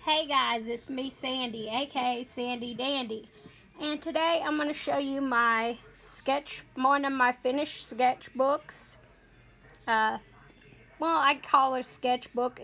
Hey guys, it's me Sandy, aka Sandy Dandy, and today I'm going to show you one of my finished sketchbooks. Well, I call it a sketchbook.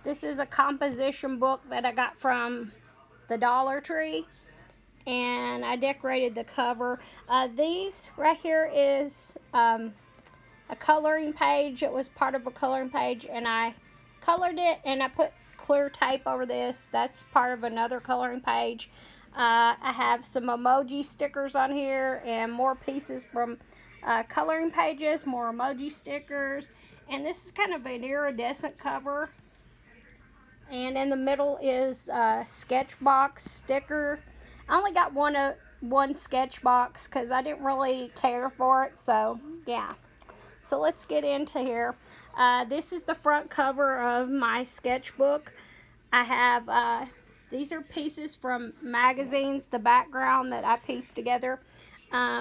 This is a composition book that I got from the Dollar Tree, and I decorated the cover. These right here is a coloring page. It was part of a coloring page, and I colored it, and I put clear tape over this. That's part of another coloring page. I have some emoji stickers on here and more pieces from coloring pages, more emoji stickers, and this is kind of an iridescent cover. And in the middle is a sketch box sticker. I only got one sketch box because I didn't really care for it, so yeah. So let's get into here. This is the front cover of my sketchbook. I have, these are pieces from magazines, the background that I pieced together.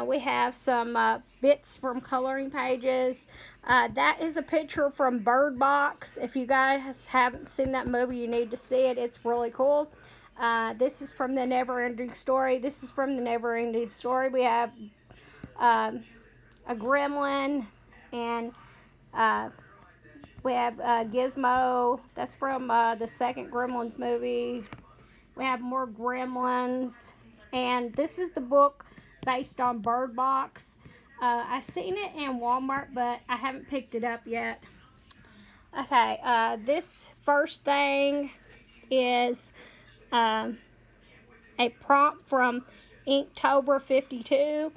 We have some bits from coloring pages. That is a picture from Bird Box. If you guys haven't seen that movie, you need to see it. It's really cool. This is from the Never Ending Story. This is from the Never Ending Story. We have a gremlin, and we have Gizmo. That's from the second Gremlins movie. We have more gremlins, and this is the book based on Bird Box. I've seen it in Walmart, but I haven't picked it up yet. Okay, this first thing is a prompt from Inktober 52,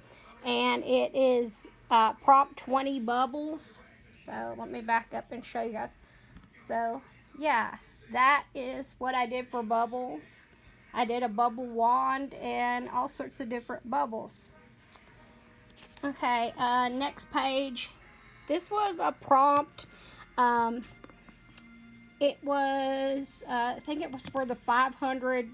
and it is prompt 20 bubbles. So let me back up and show you guys. So yeah, that is what I did for bubbles. I did a bubble wand and all sorts of different bubbles. Okay, next page. This was a prompt. It was, I think it was for the 500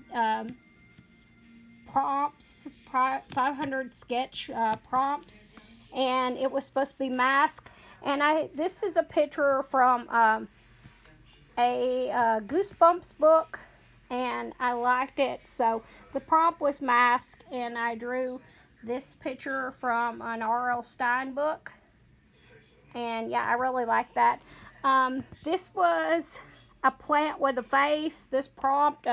prompts, 500 sketch prompts, and it was supposed to be masked. And this is a picture from a Goosebumps book, and I liked it. So the prompt was mask, and I drew this picture from an R.L. Stine book, and yeah, I really like that. This was a plant with a face. This prompt,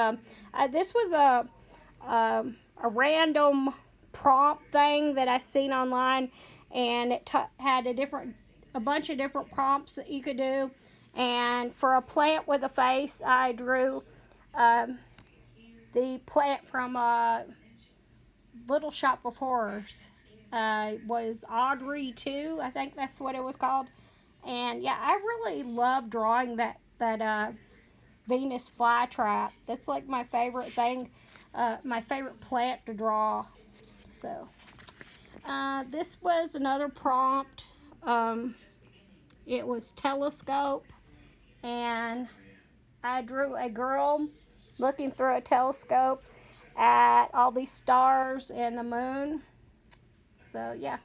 this was a random prompt thing that I seen online, and it had a bunch of different prompts that you could do. And for a plant with a face, I drew the plant from Little Shop of Horrors. Was Audrey 2, I think that's what it was called. And yeah, I really love drawing that Venus flytrap. That's like my favorite thing, my favorite plant to draw. So this was another prompt. It was telescope, and I drew a girl looking through a telescope at all these stars and the moon. So yeah,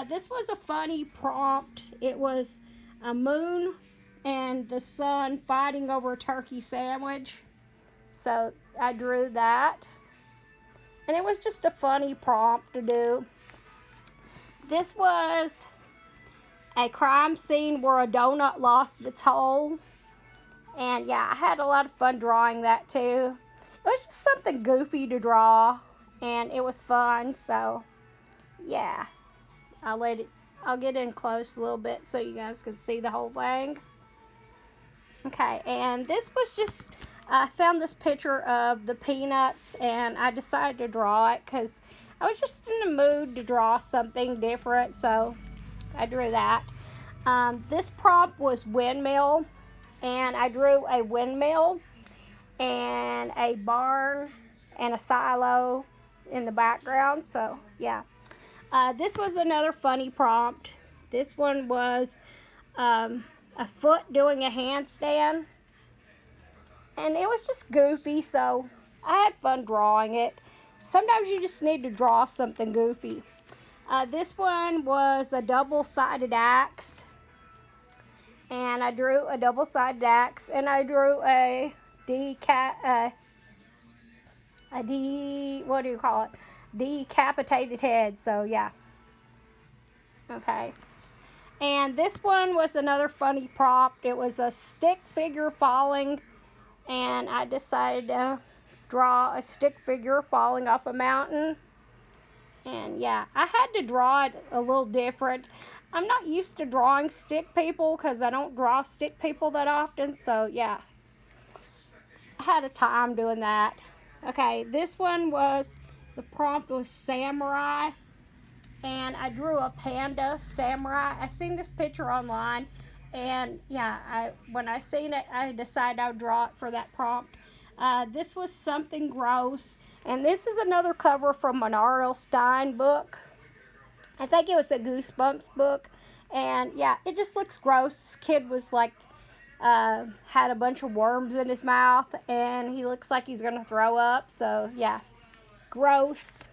this was a funny prompt. It was a moon and the sun fighting over a turkey sandwich. So I drew that, and it was just a funny prompt to do. This was a crime scene where a donut lost its hole. And yeah, I had a lot of fun drawing that too. It was just something goofy to draw, and it was fun. So yeah, I'll get in close a little bit so you guys can see the whole thing. Okay, and this was just, I found this picture of the peanuts, and I decided to draw it because I was just in the mood to draw something different, so I drew that. This prompt was windmill, and I drew a windmill and a barn and a silo in the background. So yeah, this was another funny prompt. This one was a foot doing a handstand, and it was just goofy, so I had fun drawing it. Sometimes you just need to draw something goofy. This one was a double-sided axe, and I drew a double-sided axe, and I drew a what do you call it? Decapitated head. So yeah. Okay. And this one was another funny prop. It was a stick figure falling, and I decided to draw a stick figure falling off a mountain. And yeah, I had to draw it a little different. I'm not used to drawing stick people because I don't draw stick people that often. So yeah, I had a time doing that. Okay, this one was, the prompt was samurai. And I drew a panda samurai. I seen this picture online, and yeah, when I seen it, I decided I would draw it for that prompt. This was something gross, and this is another cover from an R.L. Stine book. I think it was a Goosebumps book, and yeah, it just looks gross. This kid was like, had a bunch of worms in his mouth, and he looks like he's gonna throw up. So yeah, gross.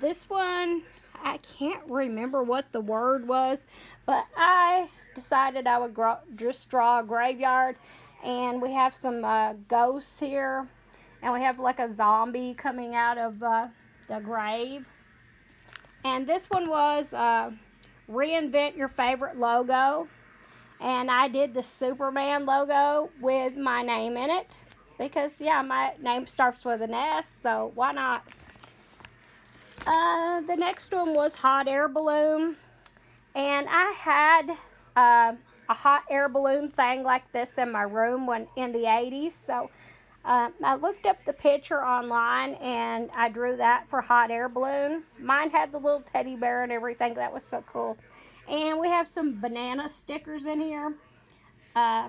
This one, I can't remember what the word was, but I decided I would just draw a graveyard, and we have some ghosts here, and we have like a zombie coming out of the grave. And this one was reinvent your favorite logo, and I did the Superman logo with my name in it, because yeah, my name starts with an S, so why not? The next one was hot air balloon, and I had a hot air balloon thing like this in my room in the 80s, so I looked up the picture online and I drew that for hot air balloon. Mine had the little teddy bear and everything. That was so cool. And we have some banana stickers in here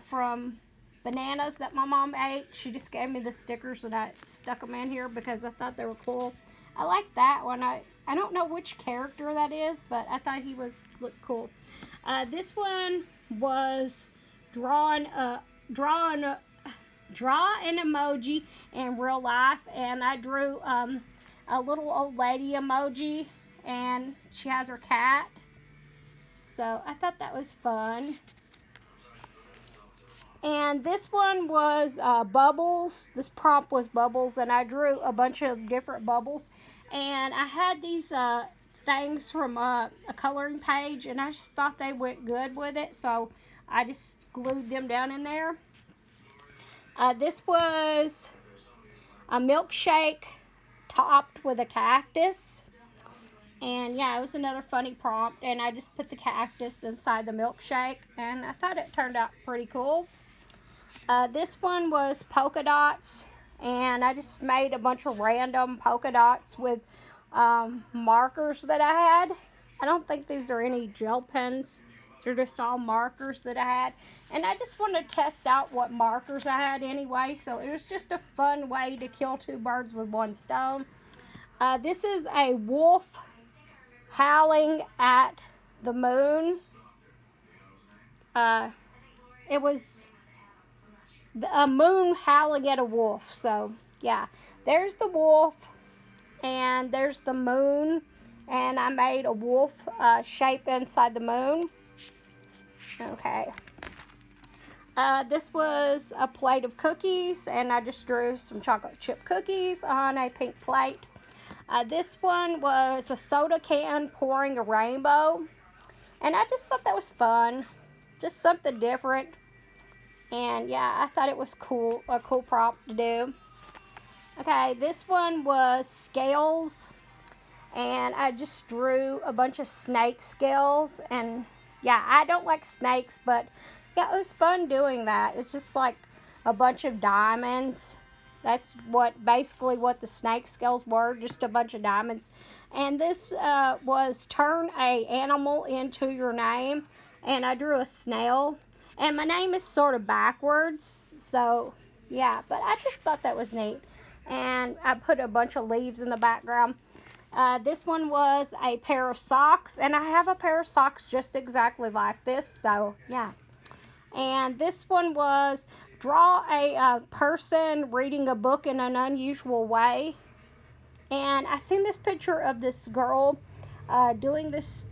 from bananas that my mom ate. She just gave me the stickers and I stuck them in here because I thought they were cool. I like that one. I don't know which character that is, but I thought he looked cool. This one was draw an emoji in real life, and I drew a little old lady emoji, and she has her cat. So I thought that was fun. And this one was bubbles. This prompt was bubbles, and I drew a bunch of different bubbles. And I had these things from a coloring page, and I just thought they went good with it, so I just glued them down in there. This was a milkshake topped with a cactus. And yeah, it was another funny prompt, and I just put the cactus inside the milkshake, and I thought it turned out pretty cool. This one was polka dots, and I just made a bunch of random polka dots with markers that I had. I don't think these are any gel pens. They're just all markers that I had. And I just wanted to test out what markers I had anyway, so it was just a fun way to kill two birds with one stone. This is a wolf howling at the moon. It was a moon howling at a wolf. So yeah, there's the wolf and there's the moon, and I made a wolf shape inside the moon. Okay. This was a plate of cookies, and I just drew some chocolate chip cookies on a pink plate. This one was a soda can pouring a rainbow, and I just thought that was fun, just something different. And yeah, I thought it was cool, a cool prompt to do. Okay, this one was scales, and I just drew a bunch of snake scales. And yeah, I don't like snakes, but yeah, it was fun doing that. It's just like a bunch of diamonds. That's basically what the snake scales were, just a bunch of diamonds. And this was turn a animal into your name, and I drew a snail. And my name is sort of backwards, so yeah, but I just thought that was neat. And I put a bunch of leaves in the background. This one was a pair of socks, and I have a pair of socks just exactly like this, so yeah. And this one was draw a person reading a book in an unusual way. And I seen this picture of this girl doing this,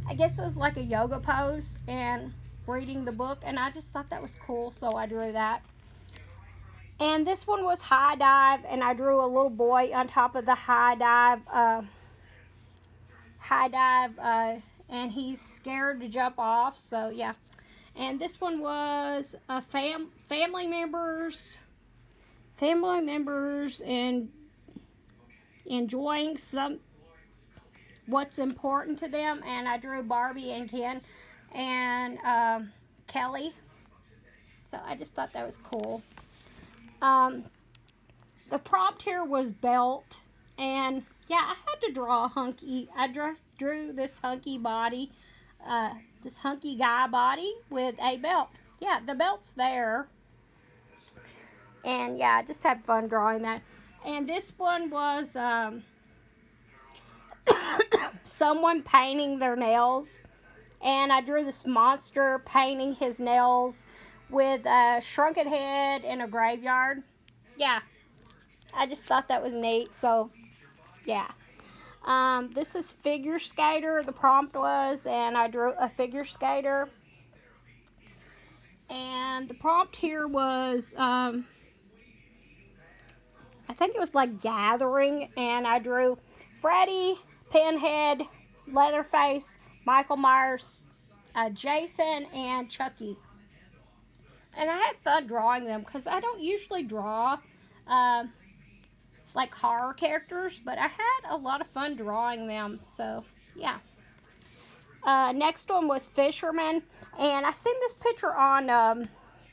I guess it was like a yoga pose, and reading the book, and I just thought that was cool, so I drew that. And this one was high dive, and I drew a little boy on top of the high dive, and he's scared to jump off, so yeah. And this one was family members and enjoying what's important to them, and I drew Barbie and Ken and Kelly, so I just thought that was cool. The prompt here was belt, and yeah, I had to draw a hunky. I drew this hunky body, this hunky guy body with a belt. Yeah, the belt's there, and yeah, I just had fun drawing that. And this one was someone painting their nails, and I drew this monster painting his nails with a shrunken head in a graveyard. Yeah, I just thought that was neat, so yeah. This is figure skater, the prompt was, and I drew a figure skater. And the prompt here was, I think it was like gathering, and I drew Freddy, Pinhead, Leatherface, Michael Myers, Jason, and Chucky. And I had fun drawing them because I don't usually draw like horror characters, but I had a lot of fun drawing them, so yeah. Next one was fisherman, and I seen this picture on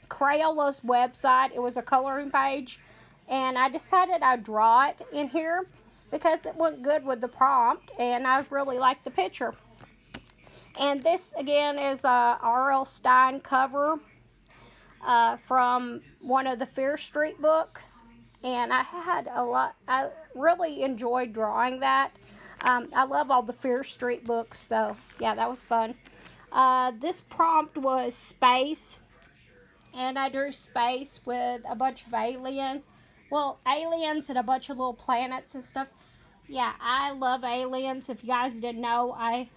Crayola's website. It was a coloring page, and I decided I'd draw it in here because it went good with the prompt, and I really liked the picture. And this again is a R.L. Stine cover from one of the Fear Street books, and I really enjoyed drawing that. I love all the Fear Street books, so yeah, that was fun. This prompt was space, and I drew space with a bunch of aliens and a bunch of little planets and stuff. Yeah, I love aliens. If you guys didn't know, I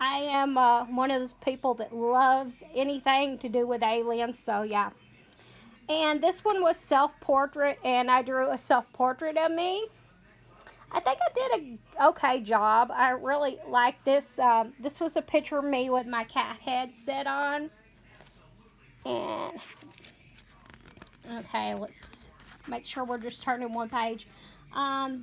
am one of those people that loves anything to do with aliens, so yeah. And this one was self-portrait, and I drew a self-portrait of me. I think I did an okay job. I really like this. This was a picture of me with my cat headset on. And, okay, let's make sure we're just turning one page.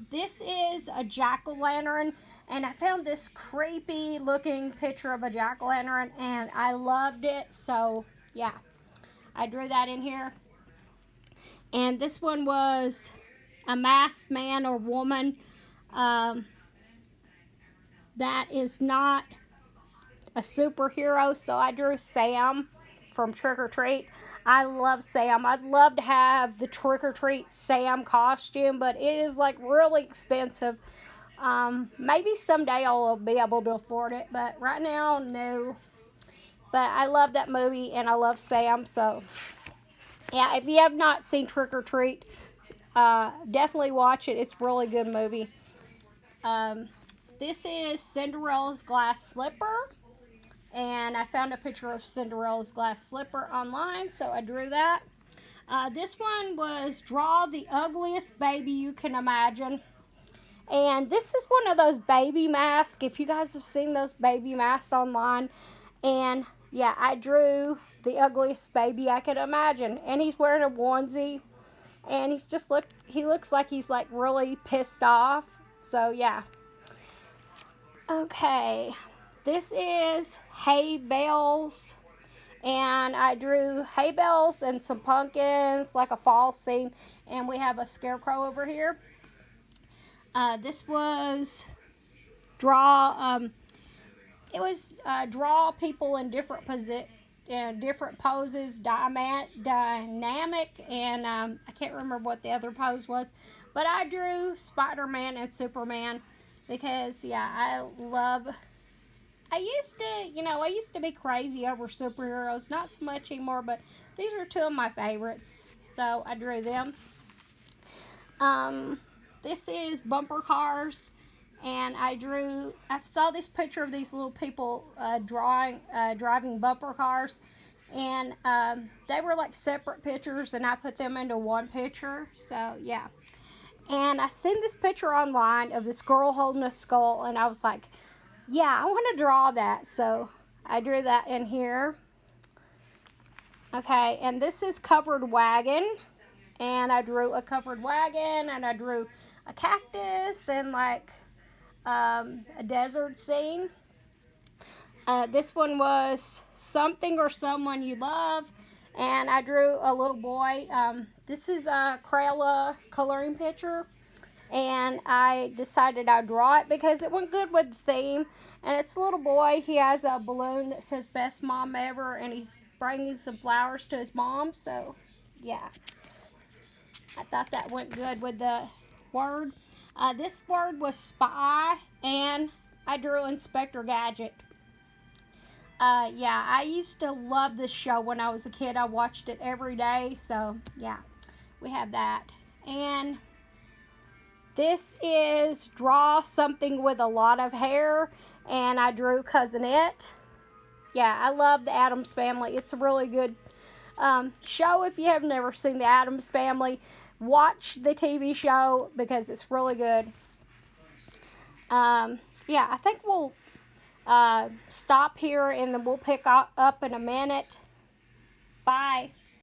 This is a jack-o'-lantern, and I found this creepy looking picture of a jack-o'-lantern, and I loved it, so yeah, I drew that in here. And this one was a masked man or woman that is not a superhero, so I drew Sam from Trick or Treat. I love Sam. I'd love to have the Trick or Treat Sam costume, but it is like really expensive. Maybe someday I'll be able to afford it, but right now, no. But I love that movie, and I love Sam, so yeah, if you have not seen Trick or Treat, definitely watch it. It's a really good movie. This is Cinderella's glass slipper, and I found a picture of Cinderella's glass slipper online, so I drew that. This one was draw the ugliest baby you can imagine, and this is one of those baby masks, if you guys have seen those baby masks online. And yeah, I drew the ugliest baby I could imagine, and he's wearing a onesie, and he looks like he's like really pissed off, so yeah. Okay, this is hay bales, and I drew hay bales and some pumpkins, like a fall scene, and we have a scarecrow over here. This was draw people in different poses, dynamic, and I can't remember what the other pose was, but I drew Spider-Man and Superman because yeah, I used to be crazy over superheroes, not so much anymore, but these are two of my favorites, so I drew them. This is bumper cars, and I saw this picture of these little people driving bumper cars, And they were like separate pictures, and I put them into one picture. So yeah. And I seen this picture online of this girl holding a skull, and I was like, yeah, I want to draw that. So I drew that in here. Okay, and this is covered wagon, and I drew a covered wagon, and I drew a cactus and like a desert scene. This one was something or someone you love, and I drew a little boy. This is a Crayola coloring picture, and I decided I'd draw it because it went good with the theme. And it's a little boy. He has a balloon that says "Best Mom Ever," and he's bringing some flowers to his mom. So, yeah, I thought that went good with the word. This word was spy, and I drew Inspector Gadget. Yeah, I used to love this show when I was a kid. I watched it every day, so yeah, we have that. And this is draw something with a lot of hair, and I drew Cousin It. Yeah, I love the Addams Family. It's a really good show. If you have never seen the Addams Family, watch the TV show because it's really good. Yeah, I think we'll stop here and then we'll pick up in a minute. Bye.